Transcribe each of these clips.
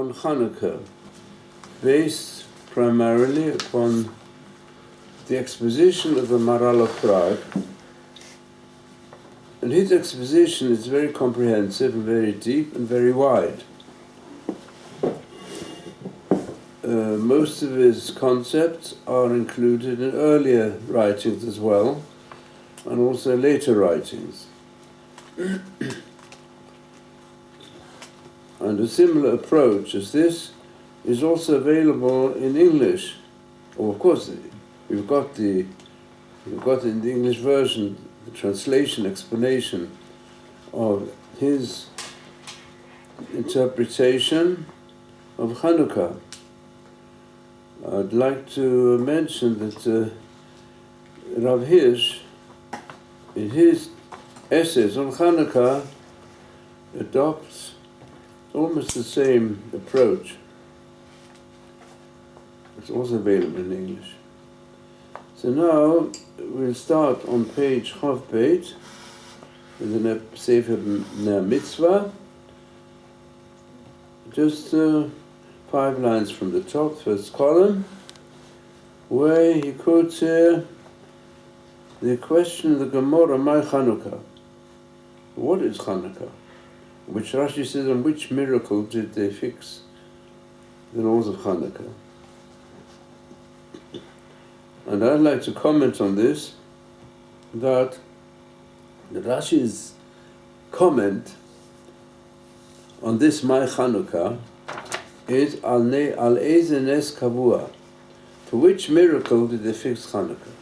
on Chanukah, based primarily upon the exposition of the Maharal of Prague. And his exposition is very comprehensive and very deep and very wide. Most of his concepts are included in earlier writings as well, and also later writings. And a similar approach as this is also available in English. Or of course, we've got in the English version the translation, explanation of his interpretation of Chanukah. I'd like to mention that Rav Hirsch, in his essays on Chanukah, adopts almost the same approach. It's also available in English. So now we'll start on page Chav Beit with the Sefer Ner Mitzvah. Just 5 lines from the top, first column, where he quotes here the question of the Gemara, my Chanukah. What is Chanukah? Which Rashi says, on which miracle did they fix the laws of Chanukah? And I'd like to comment on this, that the Rashi's comment on this my Chanukah is al eze nes kavua. For which miracle did they fix Chanukah?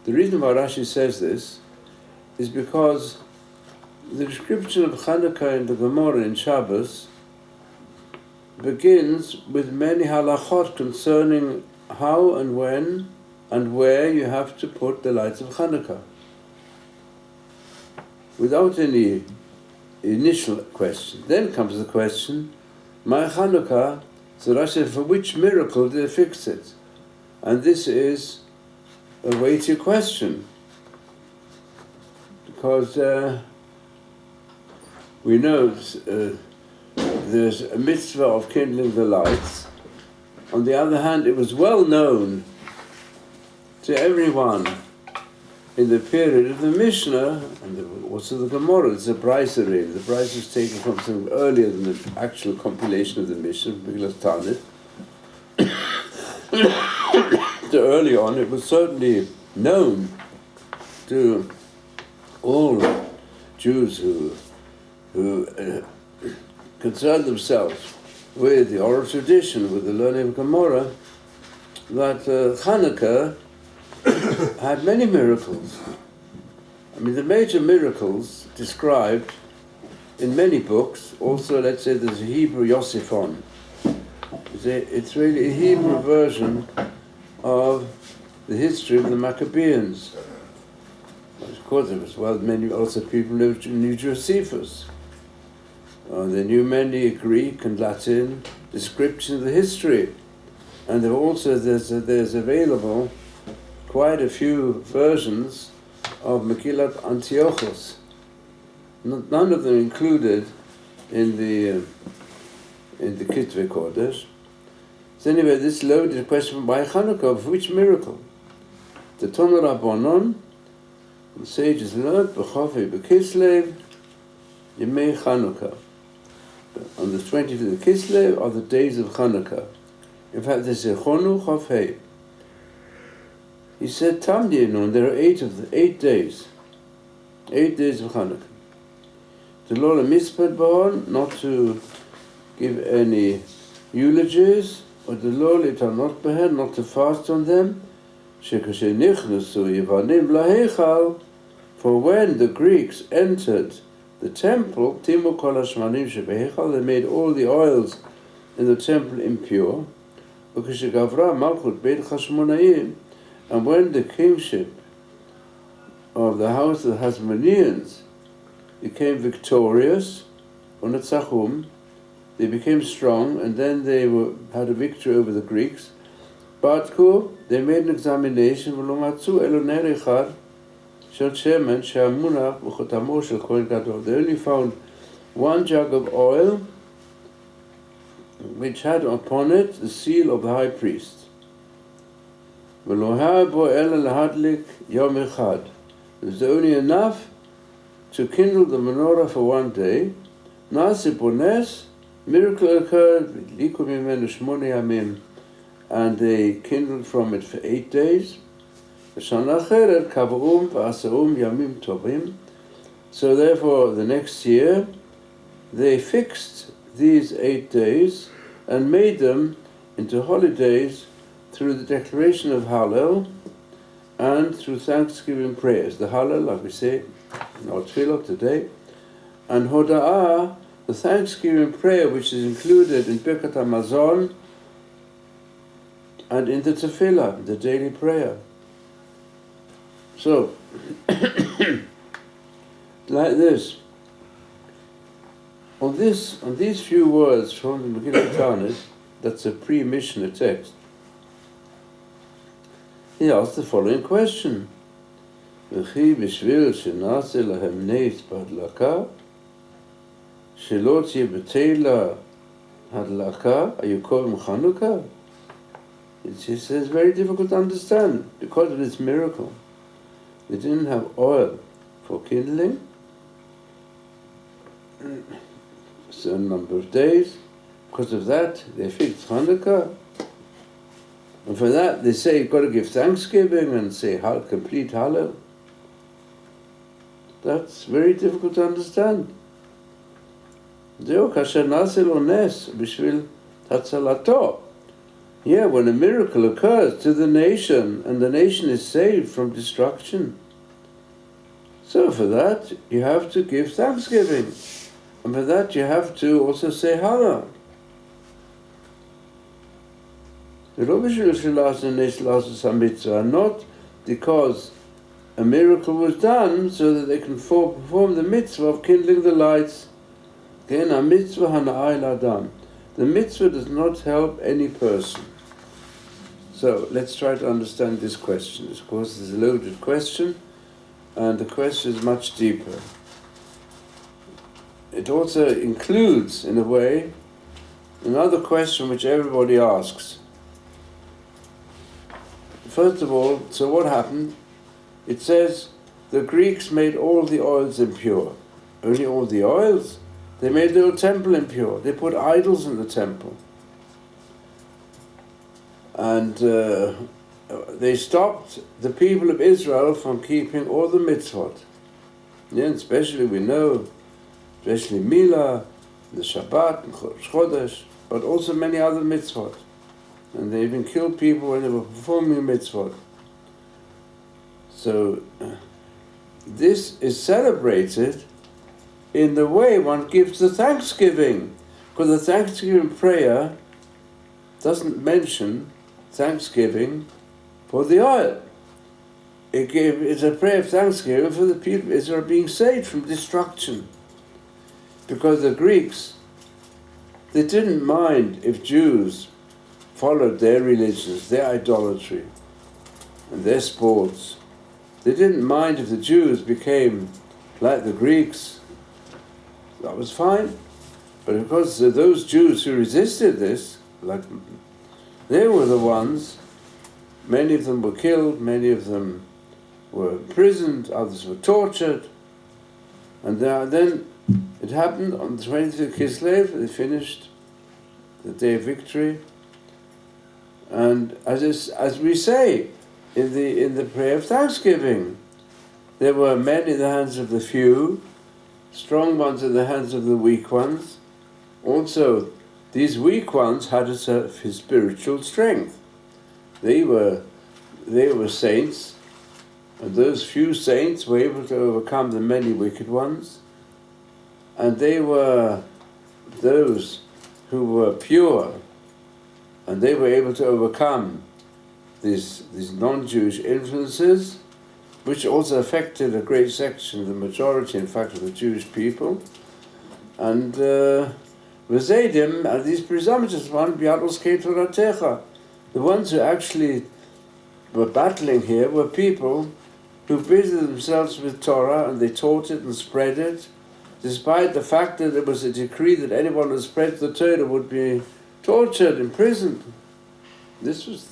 The reason why Rashi says this is because the description of Chanukah in the Gemara in Shabbos begins with many halachot concerning how and when and where you have to put the lights of Chanukah, without any initial question. Then comes the question, my Chanukah, so Rashi said, for which miracle did they fix it? And this is a weighty question, because we know there's a mitzvah of kindling the lights. On the other hand, it was well known to everyone in the period of the Mishnah, and also the Gemara, it's a Brisa really. The Brisa is taken from something earlier than the actual compilation of the Mishnah, Biglas Tanit. So early on, it was certainly known to all Jews who concerned themselves with the oral tradition, with the learning of Gemara, that Chanukah had many miracles. I mean, the major miracles described in many books, also let's say there's a Hebrew Yosifon. It's really a Hebrew version of the history of the Maccabeans. Of course, there was many also people who knew Josephus. They knew many Greek and Latin descriptions of the history, and there also there's available quite a few versions of Megillat Antiochus. None of them included in the Kitvei Kodesh. So anyway, this loaded question by Chanukah, of which miracle? The Tonu Rabbanon, the sages learned, B'chofei B'Kislev, Yemei Chanukah. On the 20th of the Kislev are the days of Chanukah. In fact, they say Chonu Chofei. He said, Tamdinun, there are 8 days. 8 days of Chanukah. The Lola Mispad Ba'on, not to give any eulogies, or the Lola Itanot Behen, not to fast on them. Shekashe Nichnusu Yivanim Lahechal, for when the Greeks entered the temple, Timu Kol Hashmanim Shebehechal, they made all the oils in the temple impure. Ukeshegavra Malchut Beit Chashmonaim, and when the kingship of the house of the Hasmoneans became victorious, Unatzachum, they became strong, and then they had a victory over the Greeks. Badku, they made an examination, V'lomatzu Eloner Echad, Shel Shemen, She'amunach, V'chotamo Shel Kohen Gadol. They only found one jug of oil which had upon it the seal of the high priest. It was only enough to kindle the menorah for one day. Miracle occurred, and they kindled from it for 8 days. So therefore, the next year, they fixed these 8 days and made them into holidays through the declaration of Hallel and through thanksgiving prayers. The Hallel, like we say in our Tefillah today, and Hoda'ah, the thanksgiving prayer which is included in Birkat HaMazon and in the Tefillah, the daily prayer. So, like this. On these few words from the Megillah Tanis, that's a pre-Mishnah text, he asked the following question. וכי בשביל שנעשה להם נס בהדלקה, שלא תהיה בתלה הדלקה, היו קוראים Chanukah? He says, very difficult to understand because of this miracle. They didn't have oil for kindling, a certain number of days. Because of that, they fixed Chanukah. And for that, they say you've got to give thanksgiving and say complete Hallel. That's very difficult to understand. Yeah, when a miracle occurs to the nation, and the nation is saved from destruction. So for that, you have to give thanksgiving. And for that, you have to also say Hallel. Not because a miracle was done so that they can perform the mitzvah of kindling the lights. The mitzvah does not help any person. So let's try to understand this question. Of course, it's a loaded question, and the question is much deeper. It also includes, in a way, another question which everybody asks. First of all, so what happened? It says the Greeks made all the oils impure. Only all the oils? They made the whole temple impure. They put idols in the temple. And they stopped the people of Israel from keeping all the mitzvot. Yeah, and especially we know, especially Milah, the Shabbat, and Chodesh, but also many other mitzvot. And they even killed people when they were performing mitzvot. So this is celebrated in the way one gives the thanksgiving, because the thanksgiving prayer doesn't mention thanksgiving for the oil. It's a prayer of thanksgiving for the people of Israel being saved from destruction. Because the Greeks, they didn't mind if Jews followed their religions, their idolatry, and their sports. They didn't mind if the Jews became like the Greeks. That was fine. But because those Jews who resisted this, they were the ones, many of them were killed, many of them were imprisoned, others were tortured. And then it happened on the 20th of Kislev, they finished the day of victory. And as we say in the prayer of thanksgiving, there were men in the hands of the few, strong ones in the hands of the weak ones. Also, these weak ones had a spiritual strength. They were saints, and those few saints were able to overcome the many wicked ones. And they were those who were pure, and they were able to overcome these non-Jewish influences, which also affected a great section, the majority, in fact, of the Jewish people. And V'zeidim, and these presumptuous ones, the ones who actually were battling here were people who busied themselves with Torah, and they taught it and spread it, despite the fact that it was a decree that anyone who spread the Torah would be tortured, imprisoned. This is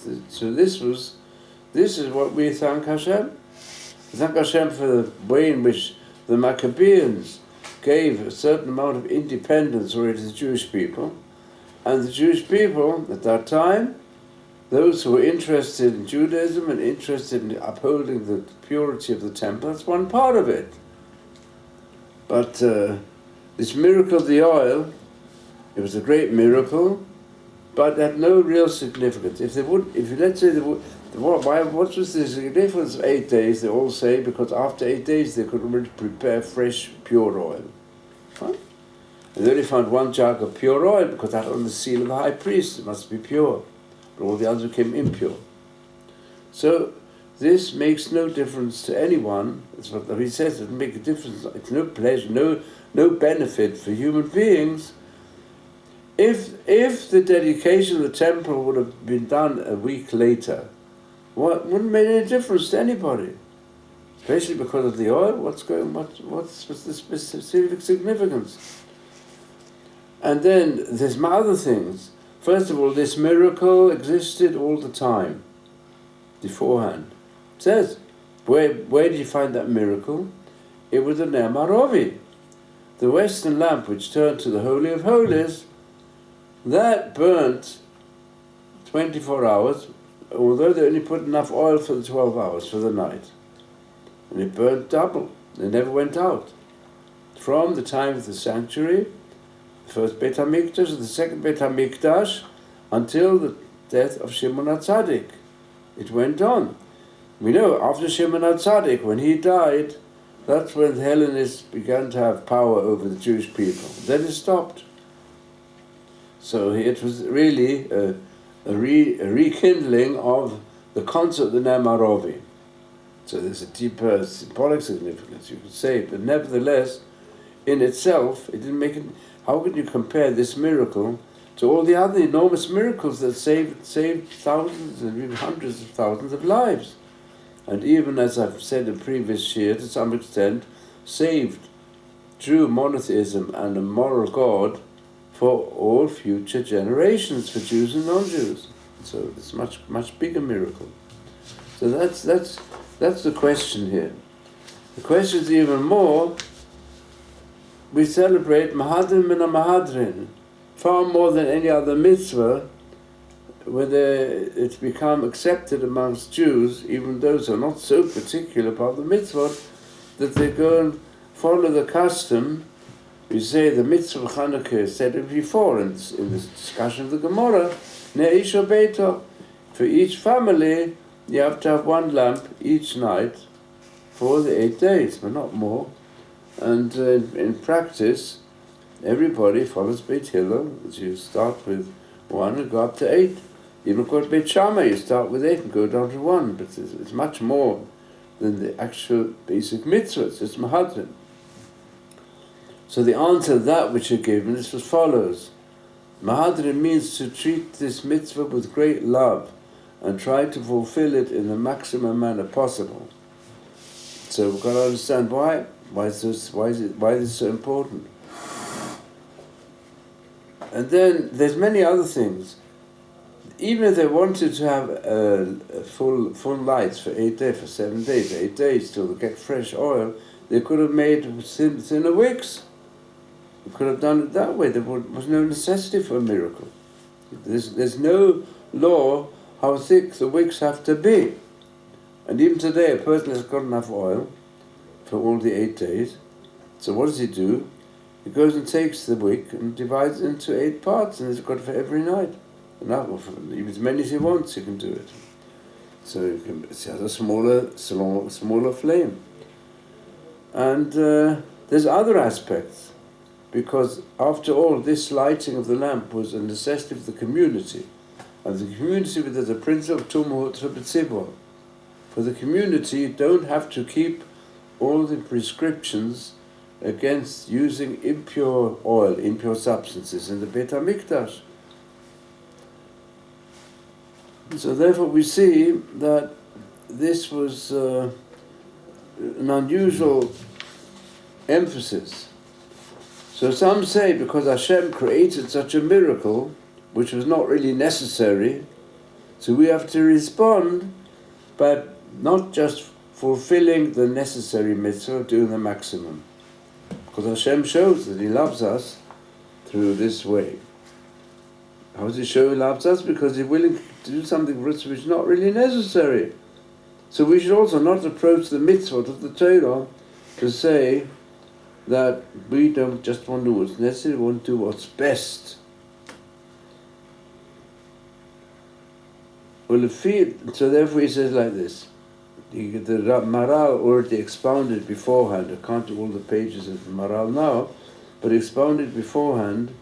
what we thank Hashem. We thank Hashem for the way in which the Maccabeans gave a certain amount of independence already to the Jewish people. And the Jewish people at that time, those who were interested in Judaism and interested in upholding the purity of the temple, that's one part of it. But this miracle of the oil, it was a great miracle, but had no real significance. What was the significance of 8 days? They all say because after 8 days they could already prepare fresh, pure oil. Right? And they only found one jug of pure oil because that on the seal of the high priest, it must be pure. But all the others became impure. So this makes no difference to anyone. That's what he says, it doesn't make a difference. It's no pleasure, no benefit for human beings. If the dedication of the temple would have been done a week later, wouldn't make any difference to anybody. Especially because of the oil, what's the specific significance? And then there's my other things. First of all, this miracle existed all the time, beforehand. It says, where did you find that miracle? It was the Ner Marovi, the western lamp which turned to the Holy of Holies, that burnt 24 hours, although they only put enough oil for the 12 hours for the night. And it burnt double. It never went out. From the time of the sanctuary, the first Beit HaMikdash and the second Beit HaMikdash, until the death of Shimon HaTzadik. It went on. We know after Shimon HaTzadik, when he died, that's when the Hellenists began to have power over the Jewish people. Then it stopped. So it was really a rekindling of the concept of the Ner Marovi. So there's a deeper symbolic significance, you could say, but nevertheless, in itself, it didn't make it. How could you compare this miracle to all the other enormous miracles that saved thousands and even hundreds of thousands of lives? And even, as I've said in previous year, to some extent, saved true monotheism and a moral God for all future generations, for Jews and non-Jews. So it's a much bigger miracle. So that's the question here. The question is even more. We celebrate Mahadrin min Mahadrin far more than any other mitzvah, whether it's become accepted amongst Jews, even those who are not so particular about the mitzvah, that they go and follow the custom. We say the mitzvah of Chanukah said it before in this discussion of the Gemara, Ne'ish Beito. For each family, you have to have one lamp each night for the 8 days, but not more. And in practice, everybody follows Beit Hillel. You start with 1 and go up to 8. Even called Beit Shammai, you start with 8 and go down to 1. But it's much more than the actual basic mitzvahs. It's Mahadrin. So the answer to that which are given is as follows. Mahadrin means to treat this mitzvah with great love and try to fulfill it in the maximum manner possible. So we've got to understand why. Why is this so important? And then there's many other things. Even if they wanted to have full lights for 8 days, for 7 days, 8 days till they get fresh oil, they could have made thinner wicks. They could have done it that way. There was no necessity for a miracle. There's no law how thick the wicks have to be. And even today, a person has got enough oil for all the 8 days. So what does he do? He goes and takes the wick and divides it into 8 parts, and he's got it for every night. Enough, or even as many as he wants, he can do it. So it has a smaller flame. And there's other aspects, because after all, this lighting of the lamp was a necessity of the community. And the community, there's a principle of Tumut B'tzibor. For the community, you don't have to keep all the prescriptions against using impure oil, impure substances in the Beit HaMikdash. So therefore we see that this was an unusual emphasis. So some say because Hashem created such a miracle, which was not really necessary. So we have to respond by not just fulfilling the necessary mitzvah, doing the maximum. Because Hashem shows that He loves us through this way. How does He show He loves us? Because He's willing to do something for us which is not really necessary. So we should also not approach the mitzvot of the Torah to say that we don't just want to do what's necessary, we want to do what's best. Well, so therefore he says like this. The Maral already expounded beforehand. I can't do all the pages of the Maral now, but expounded beforehand,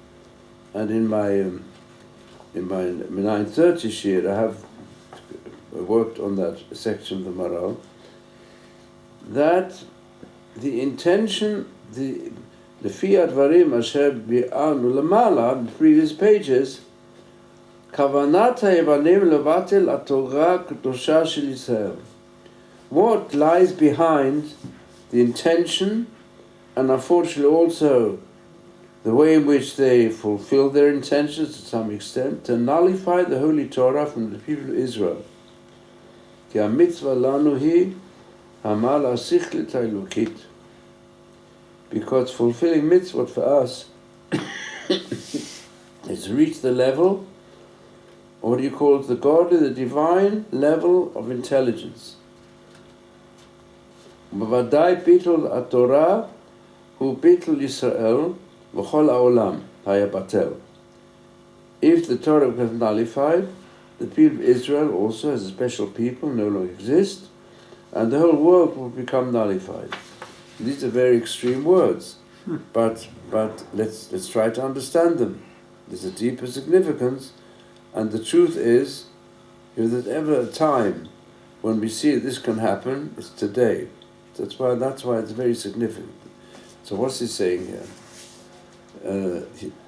and in my 930 shir I have worked on that section of the Maral, that the intention, the Lefi Advarim Asher Bi'anu Lamala, in the previous pages, Kavanat HaYevanim Levatel HaTorah Kedosha Shel Yisrael. What lies behind the intention, and unfortunately also the way in which they fulfill their intentions to some extent, to nullify the Holy Torah from the people of Israel. Ki ha-mitzvah lanu hi hamal ha-sichlit ha-elokit. Because fulfilling mitzvot for us is to reach the level, or what do you call it, the godly, the divine level of intelligence. B'vadai bittul ha-Torah hu bittul Yisrael v'chol ha'olam hayabatel. If the Torah becomes nullified, the people of Israel also as a special people no longer exist, and the whole world will become nullified. These are very extreme words, but let's try to understand them. There's a deeper significance, and the truth is, if there's ever a time when we see that this can happen, it's today. That's why it's very significant. So what's he saying here?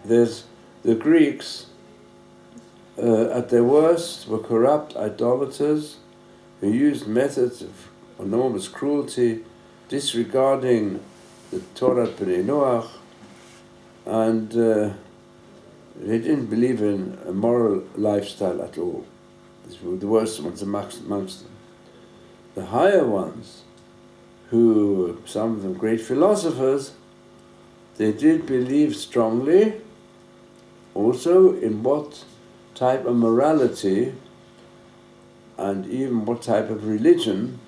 There's the Greeks, at their worst, were corrupt idolaters who used methods of enormous cruelty, disregarding the Torah B'nai Noach, and they didn't believe in a moral lifestyle at all. These were the worst ones amongst them. The higher ones, who some of them great philosophers, they did believe strongly also in what type of morality and even what type of religion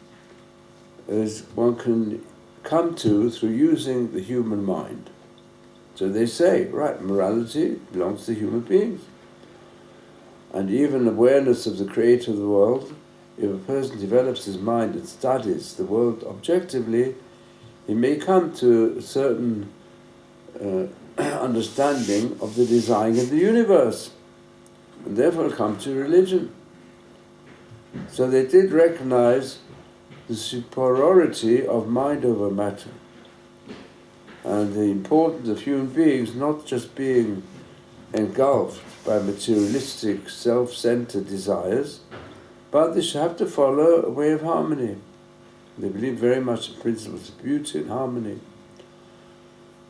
is one can come to through using the human mind. So they say, right, morality belongs to human beings. And even awareness of the creator of the world, if a person develops his mind and studies the world objectively, he may come to a certain understanding of the design of the universe, and therefore come to religion. So they did recognize the superiority of mind over matter, and the importance of human beings not just being engulfed by materialistic, self-centered desires, but they should have to follow a way of harmony. They believe very much in principles of beauty and harmony.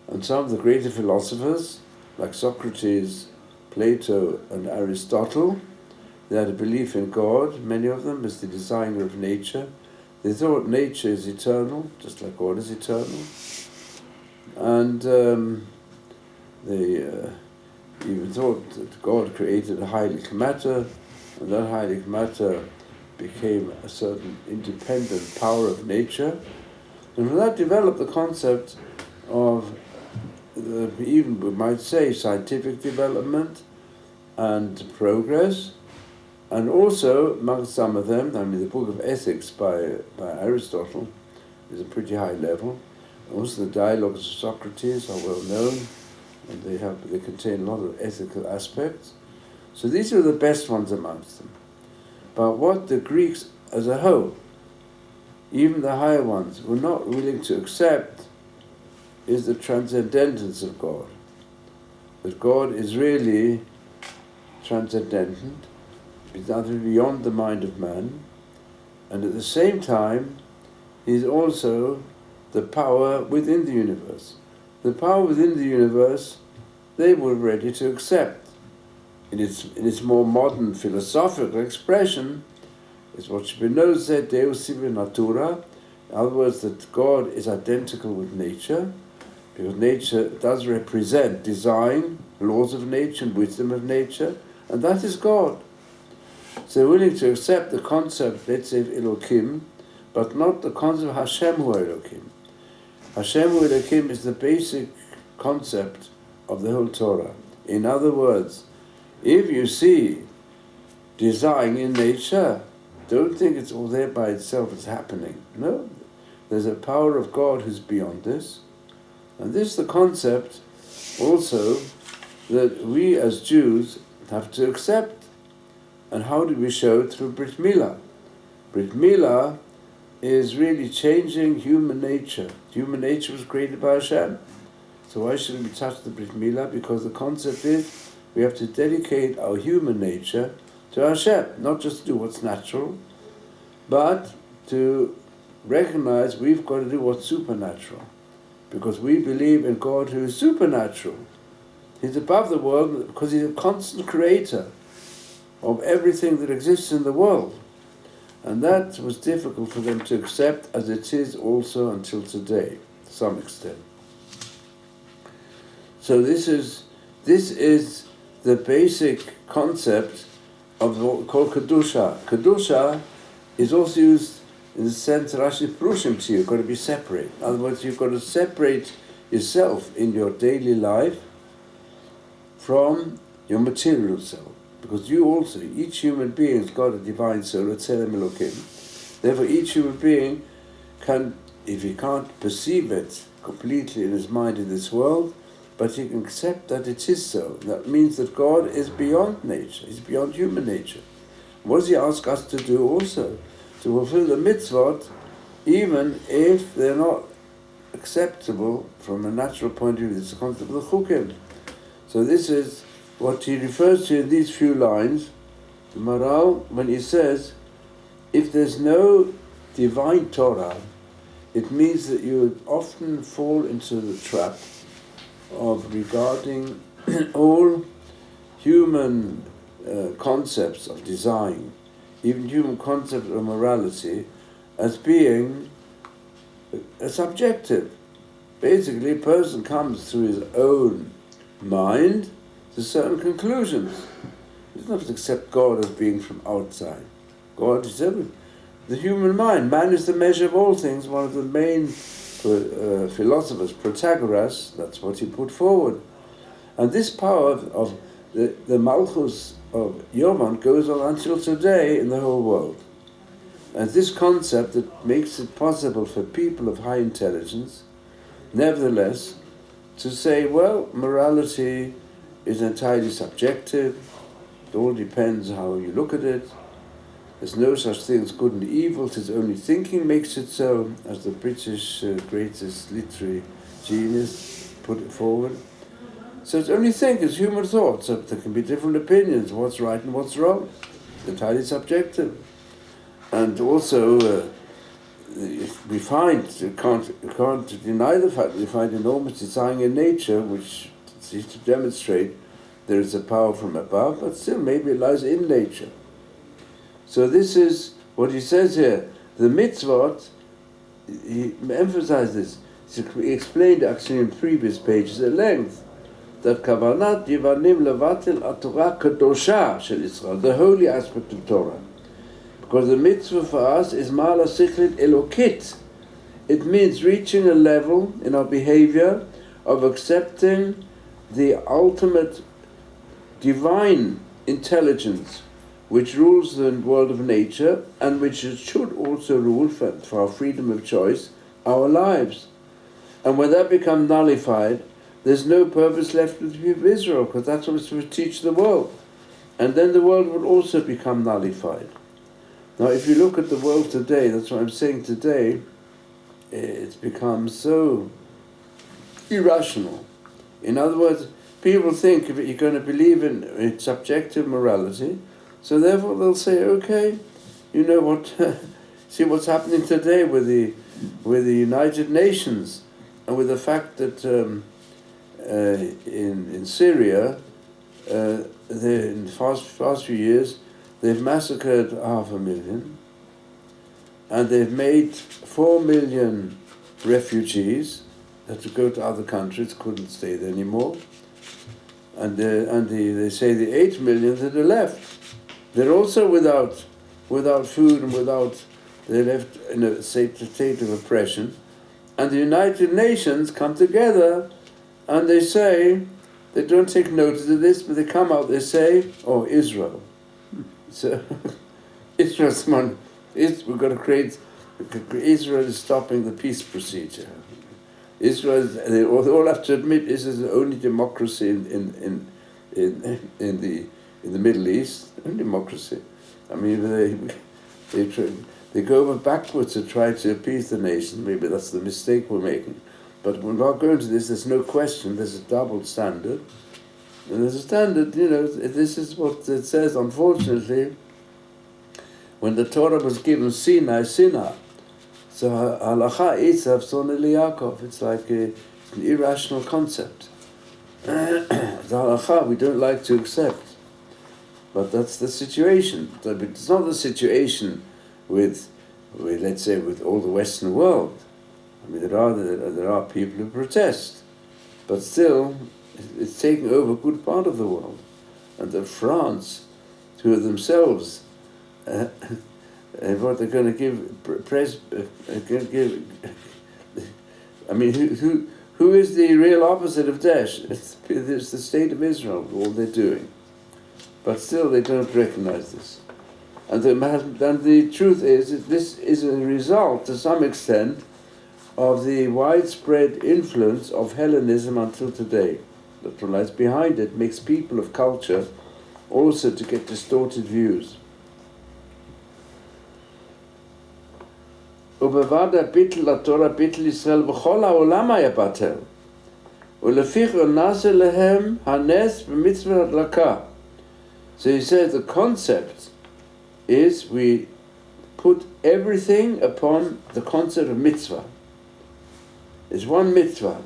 And some of the greater philosophers, like Socrates, Plato, and Aristotle, they had a belief in God, many of them, as the designer of nature. They thought nature is eternal, just like God is eternal. And they even thought that God created a heilig matter, and that heilig matter became a certain independent power of nature. And from that developed the concept of, even we might say, scientific development and progress. And also, among some of them, I mean, the book of Ethics by Aristotle is a pretty high level. Also, the dialogues of Socrates are well known, and they contain a lot of ethical aspects. So these are the best ones amongst them. But what the Greeks as a whole, even the higher ones, were not willing to accept is the transcendentance of God. That God is really transcendent, is utterly beyond the mind of man, and at the same time, he is also the power within the universe. The power within the universe, they were ready to accept. in its more modern philosophical expression, is what Spinoza said, Deus sive natura, in other words, that God is identical with nature, because nature does represent design, laws of nature and wisdom of nature, and that is God. So they're willing to accept the concept, let's say, of Elohim, but not the concept of Hashem hu Elohim. Hashem hu Elohim is the basic concept of the whole Torah. In other words, if you see design in nature, don't think it's all there by itself, it's happening. No, there's a power of God who's beyond this. And this is the concept also that we as Jews have to accept. And how do we show it? Through Brit Milah. Brit Milah is really changing human nature. Human nature was created by Hashem. So why shouldn't we touch the Brit Milah? Because the concept is we have to dedicate our human nature to Hashem, not just to do what's natural, but to recognize we've got to do what's supernatural. Because we believe in God who is supernatural. He's above the world because he's a constant creator of everything that exists in the world. And that was difficult for them to accept, as it is also until today, to some extent. So this is the basic concept of what we call Kedusha. Kedusha is also used in the sense Rashi Prushim to you, you've got to be separate. In other words, you've got to separate yourself in your daily life from your material self. Because you also, each human being has got a divine soul, Tzelem Elokim. Therefore, each human being can, if he can't perceive it completely in his mind in this world, but he can accept that it is so. That means that God is beyond nature, he's beyond human nature. What does he ask us to do also? To fulfill the mitzvot, even if they're not acceptable from a natural point of view. It's the concept of the chukim. So this is what he refers to in these few lines, the Maral, when he says, if there's no divine Torah, it means that you would often fall into the trap of regarding all human concepts of design, even human concepts of morality, as being subjective. Basically, a person comes through his own mind to certain conclusions. He doesn't have to accept God as being from outside. God is everything. The human mind, man is the measure of all things. One of the main philosophers, Protagoras, that's what he put forward. And this power of the Malchus of Yoman goes on until today in the whole world. And this concept that makes it possible for people of high intelligence, nevertheless, to say, well, morality is entirely subjective. It all depends how you look at it. There's no such thing as good and evil. It's only thinking makes it so, as the British greatest literary genius put it forward. So it's only think, it's human thought. So there can be different opinions, what's right and what's wrong. It's entirely subjective. And also, we find, you can't deny the fact that we find enormous design in nature, which seems to demonstrate there is a power from above, but still maybe it lies in nature. So this is what he says here. The mitzvot, he emphasizes this. He explained actually in previous pages at length that kavanat yivanim levatel atorah kadosha shel Israel, the holy aspect of Torah. Because the mitzvah for us is mala sichlit elokit. It means reaching a level in our behavior of accepting the ultimate divine intelligence which rules the world of nature and which should also rule, for our freedom of choice, our lives. And when that becomes nullified, there's no purpose left with the people of Israel, because that's what we're supposed to teach the world. And then the world would also become nullified. Now, if you look at the world today, that's what I'm saying today, it's become so irrational. In other words, people think if you're going to believe in subjective morality, so therefore they'll say, okay, you know what, see what's happening today with the United Nations, and with the fact that in Syria, in the past few years, they've massacred 500,000, and they've made 4 million refugees had to go to other countries, couldn't stay there anymore. And they say the 8 million that are left, they're also without food and they're left in a state of oppression. And the United Nations come together and they say, they don't take notice of this, but they come out, they say, oh, Israel. So, Israel's one, we've got to create, Israel is stopping the peace procedure. Israel, they all have to admit, this is the only democracy in the Middle East, only democracy. I mean, they go over backwards to try to appease the nation. Maybe that's the mistake we're making. But we're not going to this. There's no question. There's a double standard, and there's a standard. This is what it says. Unfortunately, when the Torah was given, Sinai. So halacha Esav son Yaakov. It's like an irrational concept. The halacha we don't like to accept, but that's the situation. It's not the situation with let's say with all the Western world. I mean, there are people who protest, but still, it's taking over a good part of the world, and that France, who are themselves. What they're going to give I mean, who is the real opposite of Daesh? It's the state of Israel, all they're doing. But still they don't recognize this. And the truth is that this is a result, to some extent, of the widespread influence of Hellenism until today. That lies behind it makes people of culture also to get distorted views. ובבד הביטל לתורה ביטל ישראל בכל העולם היה בטל ולפיך נעשה להם הנס במצווה הדלקה. So he says the concept is we put everything upon the concept of mitzvah. It's one mitzvah.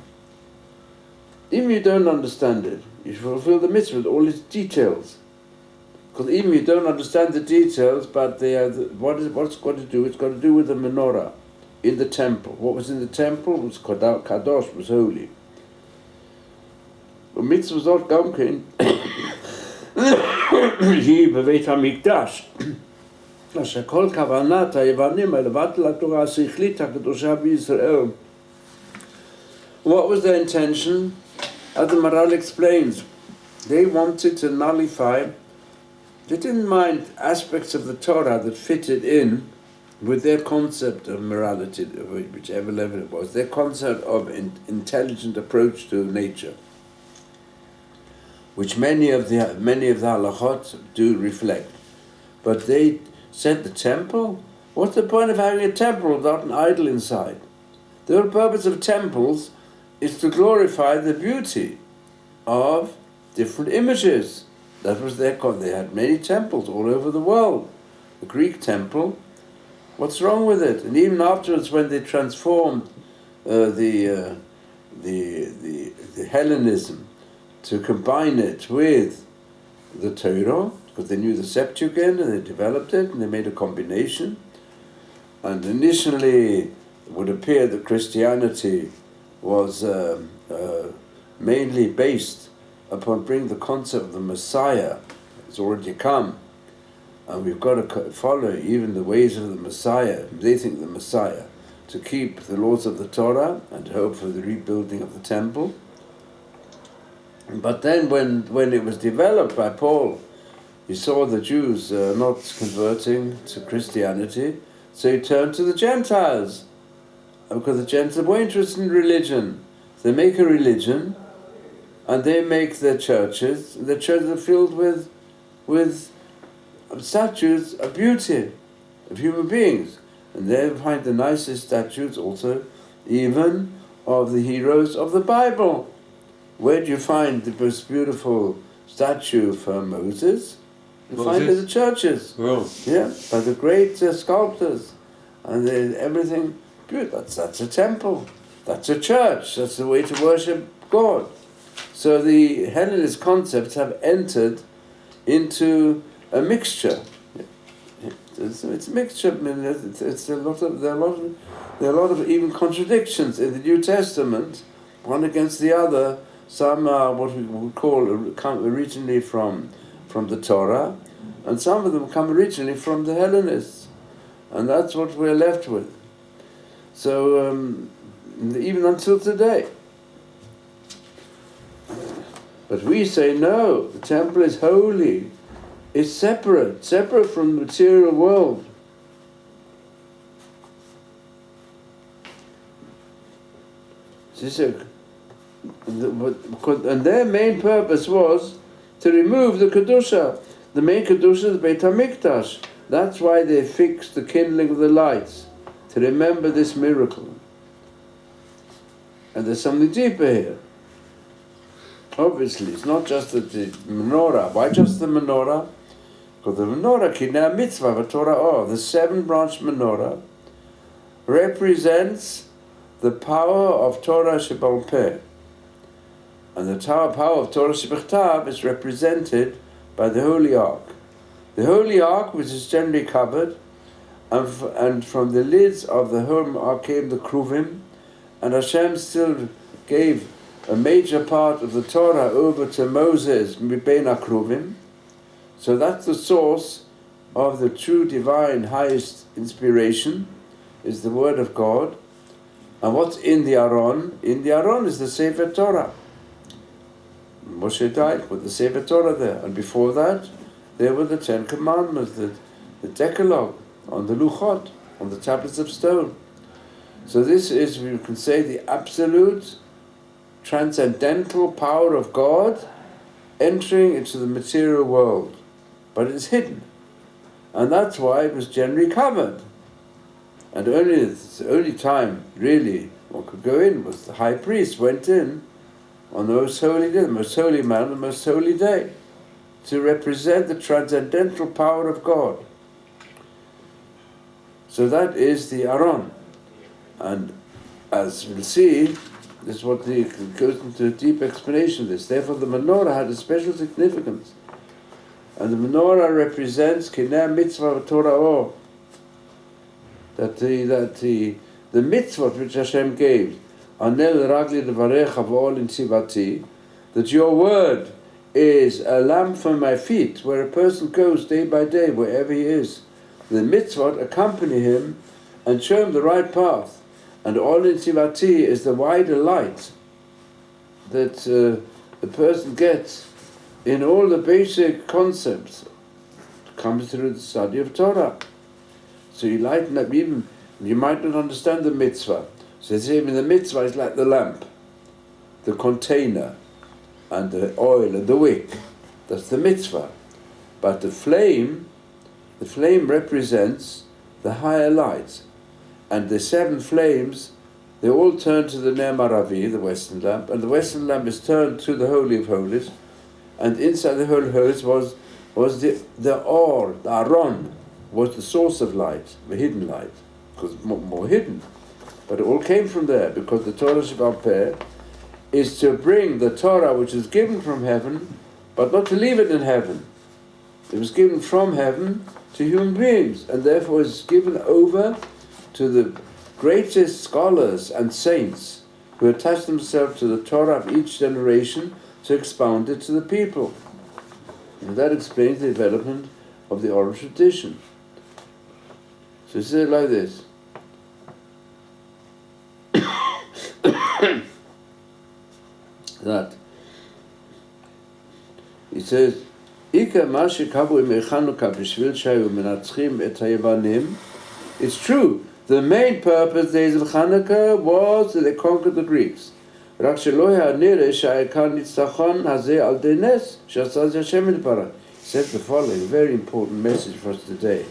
Even if you don't understand it, you should fulfill the mitzvah with all its details. Because even if you don't understand the details, but they are what's got to do? It's got to do with the menorah in the temple. What was in the temple was kadosh, was holy. But mitzvah was not gamkein. He beveit hamikdash. שכל כוונת היוונים לבטל התורה השכלית הקדושה בישראל. What was their intention? As the Maral explains, they wanted to nullify. They didn't mind aspects of the Torah that fitted in with their concept of morality, whichever level it was, their concept of intelligent approach to nature, which many of the halachot do reflect. But they said the temple? What's the point of having a temple without an idol inside? The whole purpose of temples is to glorify the beauty of different images. That was their they had many temples all over the world. The Greek temple, what's wrong with it? And even afterwards, when they transformed the Hellenism to combine it with the Torah, because they knew the Septuagint and they developed it and they made a combination. And initially, it would appear that Christianity was mainly based upon bringing the concept of the Messiah. It's already come, and we've got to follow even the ways of the Messiah. They think the Messiah, to keep the laws of the Torah and hope for the rebuilding of the temple. But then when it was developed by Paul, he saw the Jews not converting to Christianity, so he turned to the Gentiles, because the Gentiles were interested in religion. So they make a religion, and they make their churches. The churches are filled with statues of beauty, of human beings. And they find the nicest statues also, even of the heroes of the Bible. Where do you find the most beautiful statue for Moses? You find it in the churches. Oh. Yeah, by the great sculptors. And everything beautiful. That's a temple. That's a church. That's the way to worship God. So the Hellenist concepts have entered into a mixture. It's a mixture. I mean, it's a lot of there are a lot of even contradictions in the New Testament, one against the other. Some are what we would call come originally from the Torah, and some of them come originally from the Hellenists, and that's what we're left with. So even until today. But we say no, the temple is holy, it's separate from the material world. And their main purpose was to remove the Kedusha. The main Kedusha is Beit HaMikdash. That's why they fixed the kindling of the lights, to remember this miracle. And there's something deeper here. Obviously, it's not just the menorah. Why just the menorah? Because the menorah, Kinei Mitzvah, v'Torah, the 7-branch menorah, represents the power of Torah Shebal Peh. And the power of Torah Shebechtav is represented by the Holy Ark. The Holy Ark, which is generally covered, and from the lids of the Holy Ark came the Kruvim, and Hashem still gave a major part of the Torah over to Moses, Mibein HaKruvim. So that's the source of the true divine highest inspiration, is the Word of God. And what's in the Aron? In the Aron is the Sefer Torah. Moshe died with the Sefer Torah there. And before that, there were the 10 Commandments, the Decalogue, on the Luchot, on the tablets of stone. So this is, we can say, the absolute transcendental power of God entering into the material world. But it's hidden. And that's why it was generally covered. And the only time, really, one could go in was the high priest went in on the most holy day, the most holy man, the most holy day, to represent the transcendental power of God. So that is the Aron. And as we'll see, this is what goes into a deep explanation of this. Therefore the menorah had a special significance. And the menorah represents Kinei Mitzvah v'Torah, that the mitzvot which Hashem gave, Anel Ragli Devarecha v'Ol Tzivati, that your word is a lamp for my feet, where a person goes day by day, wherever he is. The mitzvot accompany him and show him the right path. And Ol Tzivati is the wider light that the person gets in all the basic concepts. It comes through the study of Torah. So you lighten up, even you might not understand the mitzvah. So they say the mitzvah is like the lamp, the container, and the oil and the wick. That's the mitzvah. But the flame represents the higher light. And the 7 flames, they all turn to the Ner Maravi, the western lamp, and the western lamp is turned to the Holy of Holies, and inside the Holy of Holies was the Or, the Aron, was the source of light, the hidden light, because more hidden. But it all came from there, because the Torah Shebal Peh is to bring the Torah which is given from heaven, but not to leave it in heaven. It was given from heaven to human beings, and therefore is given over to the greatest scholars and saints who attach themselves to the Torah of each generation to expound it to the people. And that explains the development of the oral tradition. So he said it like this. That he says, "Ika ma shekavu im Chanukah b'shvil shayu menatzchim et haYevanim." It's true. The main purpose days of Chanukah was that they conquered the Greeks. Rak shelo ha'nireh sha'ikar nitzachon hazeh al dei nes she'asaz Hashem yitbarach. He said the following, very important message for us today.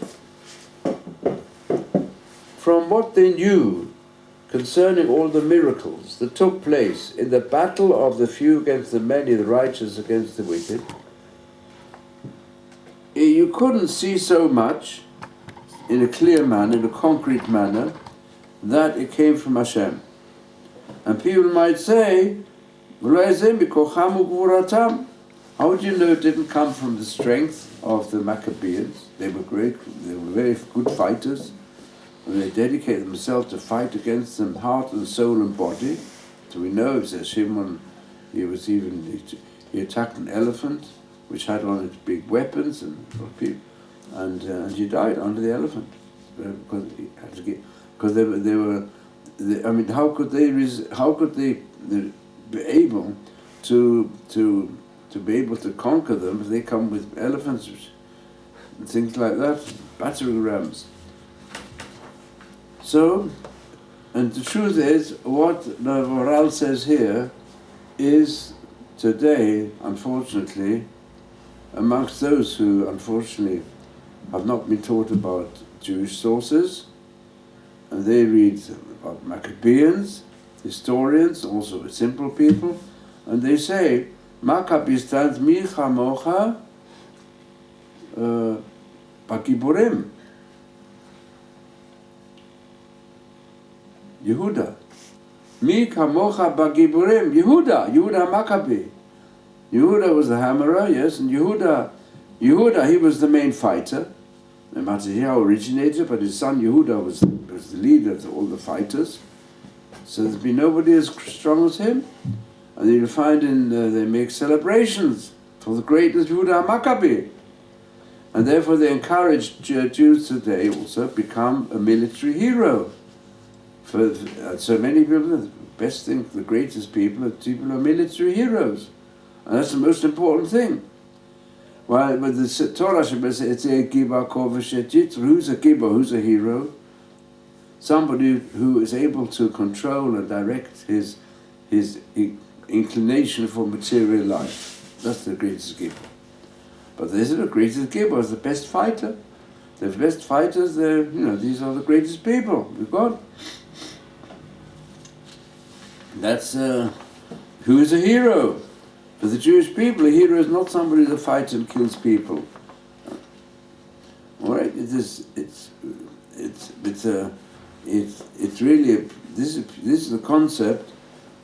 From what they knew concerning all the miracles that took place in the battle of the few against the many, the righteous against the wicked, you couldn't see so much in a clear manner, in a concrete manner, that it came from Hashem. And people might say, how How do you know it didn't come from the strength of the Maccabees? They were great, they were very good fighters, and they dedicated themselves to fight against them, heart and soul and body. So we know, it says Shimon, he attacked an elephant, which had on it big weapons, and he died under the elephant because he had to get, because they were. I mean, how could they be able to be able to conquer them if they come with elephants and things like that, battering rams? So, and the truth is, what the Moral says here is today, unfortunately, amongst those who unfortunately have not been taught about Jewish sources, and they read about Maccabeans, historians, also simple people, and they say, Maccabi stands mi chamocha bagiburim. Yehuda. Mi kamocha bagiburim. Yehuda Maccabi. Yehuda was the hammerer, yes, and Yehuda, he was the main fighter. No matter how originated, but his son Yehuda was the leader of all the fighters. So there's been nobody as strong as him. And you'll find they make celebrations for the greatness of Yehuda Maccabi. And therefore they encourage Jews today also become a military hero. For so many people, the best thing, the greatest people are military heroes. And that's the most important thing. Well, with the Torah says it's a giba kovashet. Who's a giba? Who's a hero? Somebody who is able to control and direct his inclination for material life. That's the greatest giba. But this is the greatest giba, is the best fighter. The best fighters, these are the greatest people we've got. That's who is a hero. For the Jewish people, a hero is not somebody that fights and kills people. All right, this is the concept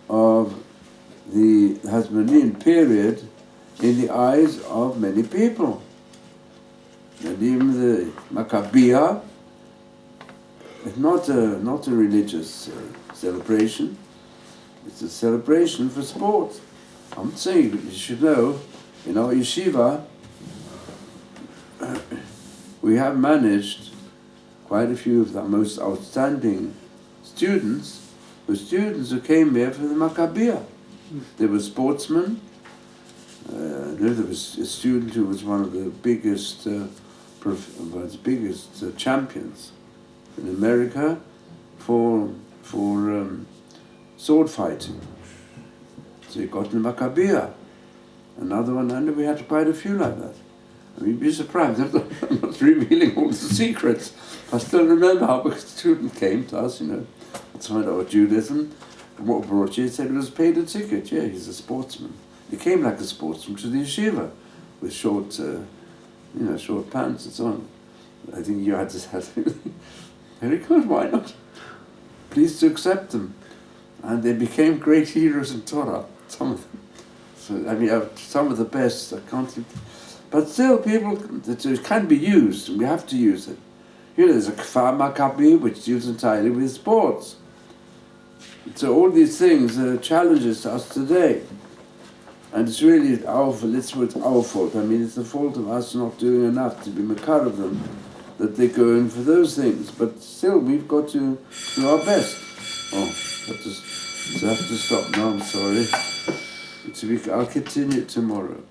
of the Hasmonean period in the eyes of many people. And even the Maccabea is not a religious celebration. It's a celebration for sport. I'm saying that you should know, in our yeshiva, we have managed quite a few of the most outstanding students who came here for the Maccabea. There were sportsmen. There was a student who was one of the biggest champions in America for sword fighting. So he got the Maccabea. Another one, and we had quite a few like that. I mean, you'd be surprised. I'm not revealing all the secrets. I still remember how a student came to us, to find out about Judaism. And what brought you? He said he was paid a ticket. Yeah, he's a sportsman. He came like a sportsman to the yeshiva with short pants and so on. I think you had to say, very good, why not? Pleased to accept them. And they became great heroes in Torah, some of them. So, I mean, some of the best, I can't think. But still, it can be used, and we have to use it. There's a Kfar Maccabi, which deals entirely with sports. So all these things are challenges to us today. And it's really our fault. It's our fault. I mean, it's the fault of us not doing enough to be makar of them, that they go in for those things. But still, we've got to do our best. Oh, I have to stop now, I'm sorry. I'll continue it tomorrow.